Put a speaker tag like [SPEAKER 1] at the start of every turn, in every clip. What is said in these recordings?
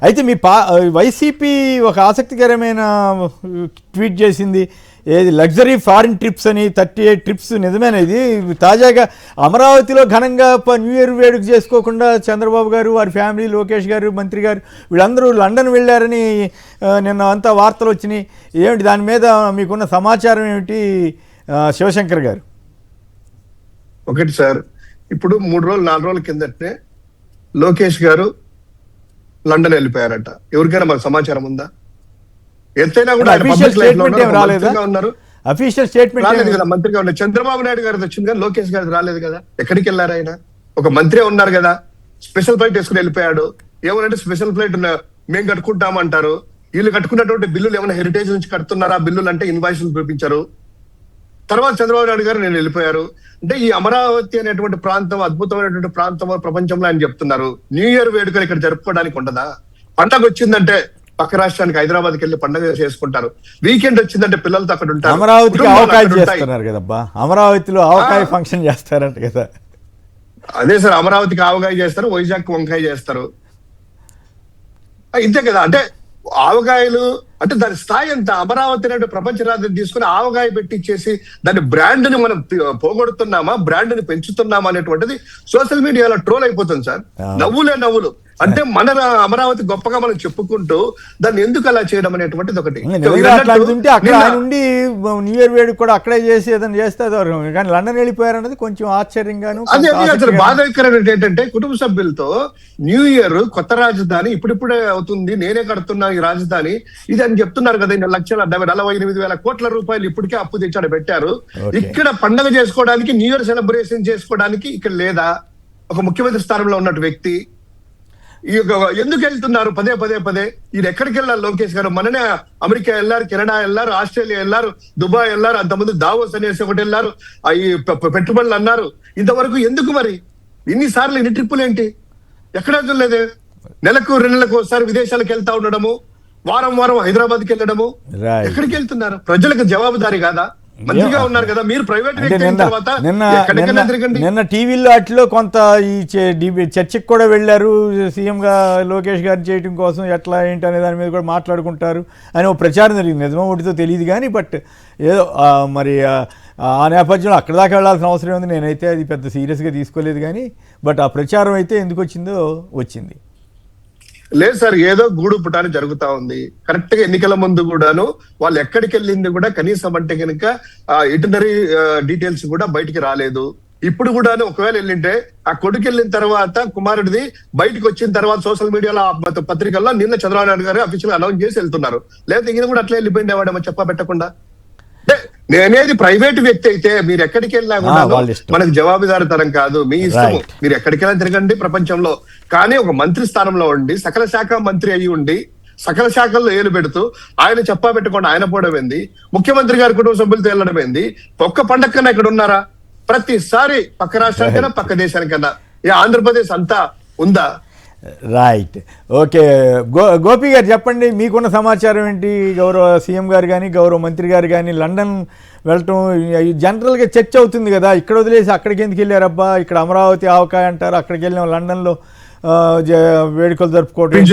[SPEAKER 1] అయితే మీ వైసీపీ ఒక ఆసక్తికరమైన ట్వీట్ చేసింది, ఏది లగ్జరీ ఫారిన్ ట్రిప్స్ అని 38 ట్రిప్స్. నిజమేనది. తాజాగా అమరావతిలో ఘనంగా న్యూ ఇయర్ వేడుక చేసుకోకుండా చంద్రబాబు గారు, వారి ఫ్యామిలీ, లోకేష్ గారు, మంత్రి గారు వీళ్ళందరూ లండన్ వెళ్ళారని నిన్న అంతా వార్తలు వచ్చినాయి. ఏమిటి దాని మీద మీకున్న సమాచారం ఏమిటి శివశంకర్ గారు?
[SPEAKER 2] ఒకటి సార్, ఇప్పుడు 3 రోజులు 4 రోజుల కిందటే లోకేష్ గారు లండన్ వెళ్ళిపోయారట. ఎవరికైనా మనకు సమాచారం ఉందా? ఎంతైనా కూడా
[SPEAKER 1] అఫీషియల్ స్టేట్మెంట్
[SPEAKER 2] రాలేదు కదా, మంత్రిగా ఉన్నారు. చంద్రబాబు నాయుడు గారు వచ్చింది కానీ లోకేష్ గారు రాలేదు కదా. ఎక్కడికి వెళ్ళారు ఆయన? ఒక మంత్రి ఉన్నారు కదా, స్పెషల్ ఫ్లైట్ వేసుకుని వెళ్ళిపోయాడు. ఏమనంటే స్పెషల్ ఫ్లైట్ మేము కట్టుకుంటామంటారు. వీళ్ళు కట్టుకున్నటువంటి బిల్లులు ఏమైనా హెరిటేజ్ నుంచి కడుతున్నారా? బిల్లులు అంటే ఇన్వాయిస్లు చూపించారు. తర్వాత చంద్రబాబు నాయుడు గారు నేను వెళ్ళిపోయారు. అంటే ఈ అమరావతి అనేటువంటి ప్రాంతం అద్భుతమైనటువంటి ప్రాంతం ప్రపంచంలో ఆయన చెప్తున్నారు. న్యూ ఇయర్ వేడుకలు ఇక్కడ జరుపుకోవడానికి ఉండదా? పండగ వచ్చిందంటే పక్క రాష్ట్రానికి హైదరాబాద్కి వెళ్ళి పండుగ చేసుకుంటారు. వీకెండ్ వచ్చిందంటే పిల్లలతో అక్కడ ఉంటారు.
[SPEAKER 1] అమరావతికి ఆవకాయ చేస్తున్నారు కదబ్బా, అమరావతిలో ఆవకాయ ఫంక్షన్ చేస్తారంట కదా.
[SPEAKER 2] అదే సార్, అమరావతికి ఆవకాయ చేస్తారు, వైజాగ్ వంకాయ చేస్తారు. ఇంతే కదా. అంటే ఆవకాయలు అంటే దాని స్థాయి ఎంత? అమరావతి అనే ప్రపంచ రాజధాని తీసుకుని ఆవకాయ పెట్టించేసి దాని బ్రాండ్ ని మనం పోగొడుతున్నామా, బ్రాండ్ ని పెంచుతున్నామా అనేటువంటిది సోషల్ మీడియాలో ట్రోల్ అయిపోతుంది సార్. నవ్వులే నవ్వులు. అంటే మన అమరావతి గొప్పగా మనం చెప్పుకుంటూ దాన్ని ఎందుకు అలా చేయడం అనేటువంటిది ఒకటి.
[SPEAKER 1] అక్కడ నుండి న్యూ ఇయర్ వేడుక కూడా అక్కడే చేసి ఏదైనా చేస్తే కానీ లండన్ వెళ్ళిపోయారన్నది కొంచెం ఆశ్చర్యంగాను.
[SPEAKER 2] అదే అసలు బాధాకరమైన ఏంటంటే కుటుంబ సభ్యులతో న్యూ ఇయర్ కొత్త రాజధాని ఇప్పుడిప్పుడే అవుతుంది, నేనే కడుతున్నా ఈ రాజధాని ఇది అని చెప్తున్నారు కదా. 48,000 కోట్ల రూపాయలు ఇప్పటికే అప్పు తెచ్చాడు పెట్టారు. ఇక్కడ పండగ చేసుకోవడానికి, న్యూ ఇయర్ సెలబ్రేషన్ చేసుకోవడానికి ఇక్కడ లేదా? ఒక ముఖ్యమంత్రి స్థానంలో ఉన్నట్టు వ్యక్తి ఎందుకు వెళ్తున్నారు పదే పదే పదే? ఇది ఎక్కడికి వెళ్ళారు లోకేష్ గారు? మననే అమెరికా వెళ్ళారు, కెనడా వెళ్ళారు, ఆస్ట్రేలియా వెళ్ళారు, దుబాయ్ వెళ్ళారు, అంతమంది దావోస్ అనేసి ఒకటి వెళ్ళారు, ఈ పెట్టుబడులు అన్నారు. ఇంతవరకు ఎందుకు మరి? ఇన్నిసార్లు ఇన్ని ట్రిప్పులు ఏంటి? ఎక్కడ లేదు. నెలకు 2 నెలలకు ఒకసారి విదేశాలకు వెళ్తా ఉండడము, వారం వారం హైదరాబాద్కి వెళ్ళడము. ఎక్కడికి వెళ్తున్నారు? ప్రజలకు జవాబుదారీ కాదా? మంచిగా ఉన్నారు కదా మీరు. ప్రైవేట్
[SPEAKER 1] నిన్న టీవీలో అట్లో కొంత ఈ చర్చకు కూడా వెళ్ళారు. సీఎం గా లోకేష్ గారిని చేయడం కోసం ఎట్లా ఏంటి అనే దాని మీద కూడా మాట్లాడుకుంటారు అని ఒక ప్రచారం జరిగింది. నిజమో ఒకటితో తెలియదు కానీ బట్ ఏదో మరి ఆ నేపథ్యంలో అక్కడ దాకా వెళ్ళాల్సిన అవసరం ఉంది. నేనైతే అది పెద్ద సీరియస్గా తీసుకోలేదు కానీ బట్ ఆ ప్రచారం అయితే ఎందుకు వచ్చిందో వచ్చింది.
[SPEAKER 2] లేదు సార్, ఏదో గూడు పుటాని జరుగుతా ఉంది. కరెక్ట్ గా ఎన్నికల ముందు కూడాను వాళ్ళు ఎక్కడికి వెళ్ళింది కూడా కనీసం అంటే కనుక ఇటనరీ డీటెయిల్స్ కూడా బయటికి రాలేదు. ఇప్పుడు కూడాను ఒకవేళ వెళ్ళింటే ఆ కొడుకు వెళ్ళిన తర్వాత కుమారుడిది బయటకు వచ్చిన తర్వాత సోషల్ మీడియాలో పత్రికల్లో నిన్న చంద్రబాబు నాయుడు గారు అఫీషియల్ అనౌన్స్ చేసి వెళ్తున్నారు. లేకపోతే ఈయన కూడా అట్లా వెళ్ళిపోయిండేవాడేమో చెప్పా పెట్టకుండా. నేనేది ప్రైవేట్ వ్యక్తి అయితే మీరు ఎక్కడికి వెళ్ళినా కూడా మనకు జవాబుదారితనం కాదు. మీ ఇష్టం, మీరు ఎక్కడికి వెళ్ళినా తిరగండి ప్రపంచంలో. కానీ ఒక మంత్రి స్థానంలో ఉండి సకల శాఖ మంత్రి అయ్యి ఉండి సకల శాఖల్లో ఏలు పెడుతూ ఆయన చెప్పా పెట్టకుండా ఆయన పోవడం ఏంది? ముఖ్యమంత్రి గారి కుటుంబ సభ్యులతో వెళ్ళడం ఏంది? ఒక్క పండగ కన్నా ఇక్కడ ఉన్నారా? ప్రతిసారి పక్క రాష్ట్రానికైనా పక్క దేశానికన్నా ఈ ఆంధ్రప్రదేశ్ అంతా ఉందా?
[SPEAKER 1] Right, okay. గోపి గారు చెప్పండి, మీకున్న సమాచారం ఏంటి? గౌరవ సీఎం గారు కానీ గౌరవ మంత్రి గారు కానీ లండన్ వెళ్ళటం జనరల్గా చర్చ అవుతుంది కదా. ఇక్కడ వదిలేసి అక్కడికి ఎందుకు వెళ్ళారబ్బా, ఇక్కడ అమరావతి ఆవకాయ అంటారు, అక్కడికి వెళ్ళిన లండన్లో వేడుకలు జరుపుకోవడం.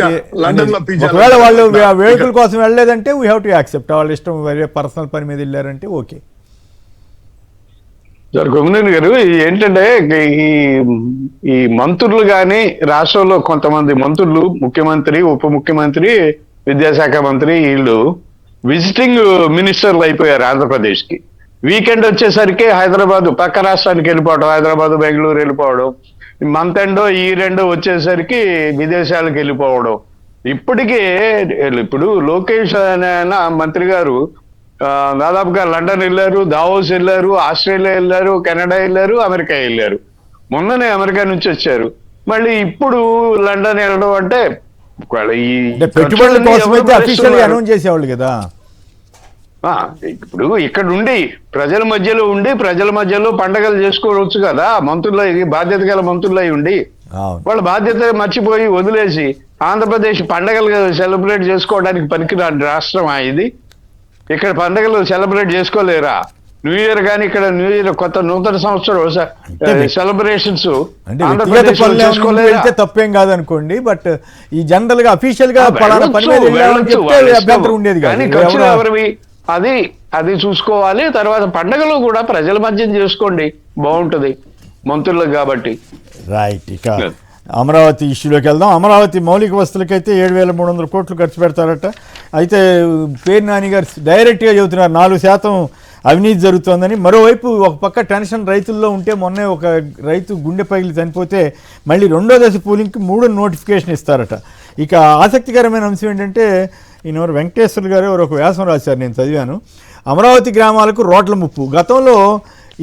[SPEAKER 1] ఒకవేళ వాళ్ళు వేడుకల కోసం వెళ్ళలేదంటే వీ హ్యావ్ టు యాక్సెప్ట్, వాళ్ళ ఇష్టం, వేరే పర్సనల్ పని మీద వెళ్ళారంటే ఓకే.
[SPEAKER 3] గోవిందన్ గారు, ఏంటంటే ఈ మంత్రులు కానీ రాష్ట్రంలో కొంతమంది మంత్రులు, ముఖ్యమంత్రి, ఉప ముఖ్యమంత్రి, విద్యాశాఖ మంత్రి, వీళ్ళు విజిటింగ్ మినిస్టర్లు అయిపోయారు ఆంధ్రప్రదేశ్ కి. వీకెండ్ వచ్చేసరికి హైదరాబాద్ పక్క రాష్ట్రానికి వెళ్ళిపోవడం, హైదరాబాద్ బెంగళూరు వెళ్ళిపోవడం, మంత్ ఎండో ఈ రెండో వచ్చేసరికి విదేశాలకు వెళ్ళిపోవడం. ఇప్పుడు లోకేష్ అనే మంత్రి గారు దాదాపుగా లండన్ వెళ్ళారు, దావోస్ వెళ్ళారు, ఆస్ట్రేలియా వెళ్ళారు, కెనడా వెళ్ళారు, అమెరికా వెళ్ళారు. మొన్ననే అమెరికా నుంచి వచ్చారు. మళ్ళీ ఇప్పుడు లండన్ వెళ్ళడం అంటే
[SPEAKER 1] చేసేవాళ్ళు కదా.
[SPEAKER 3] ఇప్పుడు ఇక్కడ ఉండి ప్రజల మధ్యలో ఉండి ప్రజల మధ్యలో పండగలు చేసుకోవచ్చు కదా. మంత్రులు బాధ్యత గల మంత్రులు అయి ఉండి వాళ్ళ బాధ్యత మర్చిపోయి వదిలేసి ఆంధ్రప్రదేశ్ పండగలు సెలబ్రేట్ చేసుకోవడానికి పనికిరాని రాష్ట్రమా ఇది? ఇక్కడ పండుగలు సెలబ్రేట్ చేసుకోలేరా? న్యూ ఇయర్ కానీ ఇక్కడ న్యూ ఇయర్ కొత్త నూతన సంవత్సరం సెలబ్రేషన్స్
[SPEAKER 1] అంటే వ్యక్తిగత పనులు వెళ్తే తప్పేం కాదనుకోండి, బట్ ఈ జనరల్ గా అఫీషియల్ గా పలానా పని మీద వెళ్ళామని చెప్తే అభ్యంతరం ఉండేది
[SPEAKER 3] కానీ
[SPEAKER 1] కాదు.
[SPEAKER 3] ఖర్చులు ఎవరివి అది చూసుకోవాలి. తర్వాత పండగలు కూడా ప్రజల మధ్య చేసుకోండి, బాగుంటది మంత్రులకు కాబట్టి.
[SPEAKER 1] రైట్. ఇక అమరావతి ఇష్యూలోకి వెళ్దాం. అమరావతి మౌలిక వస్తువులకైతే 7,300 కోట్లు ఖర్చు పెడతారట. అయితే పేరు నాని గారు డైరెక్ట్గా చెబుతున్నారు 4% అవినీతి జరుగుతోందని. మరోవైపు ఒక పక్క టెన్షన్ రైతుల్లో ఉంటే, మొన్నే ఒక రైతు గుండె పగిలి చనిపోతే మళ్ళీ 2వ దశ పూలింగ్కి 3 నోటిఫికేషన్ ఇస్తారట. ఇక ఆసక్తికరమైన అంశం ఏంటంటే, ఈయనెవరు వెంకటేశ్వర గారు ఎవరు ఒక వ్యాసం రాశారు, నేను చదివాను. అమరావతి గ్రామాలకు రోడ్ల ముప్పు. గతంలో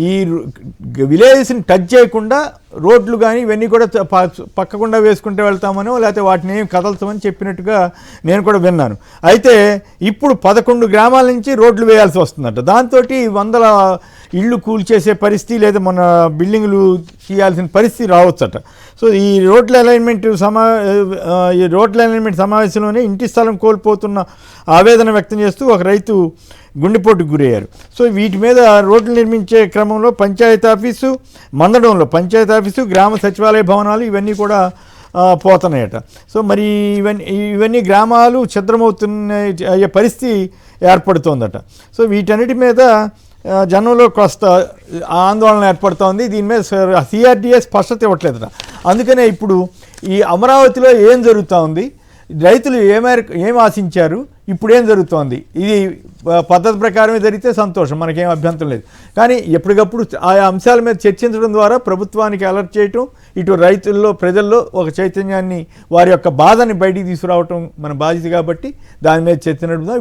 [SPEAKER 1] ఈ విలేజెస్ని టచ్ చేయకుండా రోడ్లు కానీ ఇవన్నీ కూడా పక్కకుండా వేసుకుంటూ వెళ్తామనో లేకపోతే వాటిని ఏం కదల్తామని చెప్పినట్టుగా నేను కూడా విన్నాను. అయితే ఇప్పుడు 11 గ్రామాల నుంచి రోడ్లు వేయాల్సి వస్తుందట. దాంతో వందల ఇళ్ళు కూల్చేసే పరిస్థితి లేదా మన బిల్డింగులు తీయాల్సిన పరిస్థితి రావచ్చట. సో ఈ రోడ్ల అలైన్మెంట్ సమావేశంలోనే ఇంటి స్థలం కోల్పోతున్న ఆవేదన వ్యక్తం చేస్తూ ఒక రైతు గుండెపోటుకు గురయ్యారు. సో వీటి మీద రోడ్లు నిర్మించే క్రమంలో పంచాయతీ ఆఫీసు, మందడంలో పంచాయతీ ఆఫీసు, గ్రామ సచివాలయ భవనాలు ఇవన్నీ కూడా పోతున్నాయట. సో మరి ఇవన్నీ గ్రామాలు ఛిద్రమవుతున్న అయ్యే పరిస్థితి ఏర్పడుతోందట. సో వీటన్నిటి మీద జనంలో కాస్త ఆందోళన ఏర్పడుతోంది. దీని మీద సిఆర్డీఏ స్పష్టత ఇవ్వట్లేదట. అందుకనే ఇప్పుడు ఈ అమరావతిలో ఏం జరుగుతూ ఉంది, రైతులు ఏం ఆశించారు, ఇప్పుడు ఏం జరుగుతోంది, ఇది పద్ధతి ప్రకారమే జరిగితే సంతోషం, మనకేం అభ్యంతరం లేదు. కానీ ఎప్పటికప్పుడు ఆయా అంశాల మీద చర్చించడం ద్వారా ప్రభుత్వానికి అలర్ట్ చేయటం, ఇటు రైతుల్లో ప్రజల్లో ఒక చైతన్యాన్ని, వారి యొక్క బాధని బయటికి తీసుకురావటం మన బాధ్యత. కాబట్టి దాని మీద చర్చ నడుపుదాం.